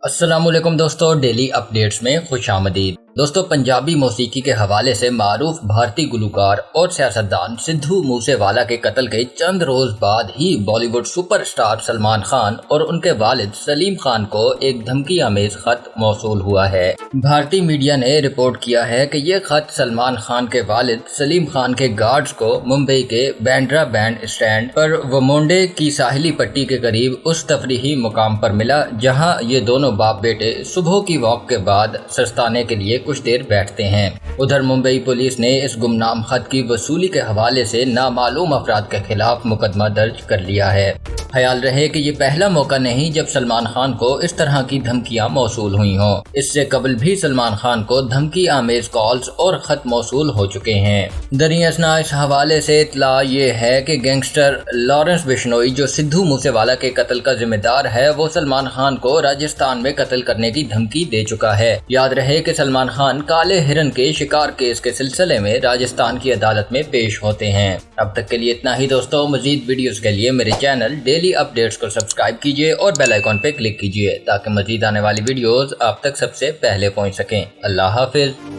السلام علیکم دوستو، ڈیلی اپڈیٹس میں خوش آمدید۔ دوستو، پنجابی موسیقی کے حوالے سے معروف بھارتی گلوکار اور سیاستدان سدھو موسے والا کے قتل کے چند روز بعد ہی Bollywood superstar Salman Khan اور ان کے والد سلیم خان کو ایک دھمکی آمیز خط موصول ہوا ہے۔ بھارتی میڈیا نے رپورٹ کیا ہے کہ یہ خط سلمان خان کے والد سلیم خان کے گارڈز کو ممبئی کے بینڈرا بینڈ اسٹینڈ پر ومونڈے کی ساحلی پٹی کے قریب اس تفریحی مقام پر ملا جہاں یہ دونوں باپ بیٹے صبح کی واک کے بعد سستانے کے لیے کچھ دیر بیٹھتے ہیں۔ ادھر ممبئی پولیس نے اس گمنام خط کی وصولی کے حوالے سے نامعلوم افراد کے خلاف مقدمہ درج کر لیا ہے۔ خیال رہے کہ یہ پہلا موقع نہیں جب سلمان خان کو اس طرح کی دھمکیاں موصول ہوئی ہوں۔ اس سے قبل بھی سلمان خان کو دھمکی آمیز کالز اور خط موصول ہو چکے ہیں۔ دریں اثنا اس حوالے سے اطلاع یہ ہے کہ گینگسٹر لارنس بشنوئی جو سدھو موسے والا کے قتل کا ذمہ دار ہے، وہ سلمان خان کو راجستھان میں قتل کرنے کی دھمکی دے چکا ہے۔ یاد رہے کہ سلمان خان کالے ہرن کے شکار کیس کے سلسلے میں راجستھان کی عدالت میں پیش ہوتے ہیں۔ اب تک کے لیے اتنا ہی دوستو، مزید ویڈیوز کے لیے میرے چینل ڈیلی اپڈیٹس کو سبسکرائب کیجیے اور بیل آئیکن پہ کلک کیجیے تاکہ مزید آنے والی ویڈیوز آپ تک سب سے پہلے پہنچ سکیں۔ اللہ حافظ۔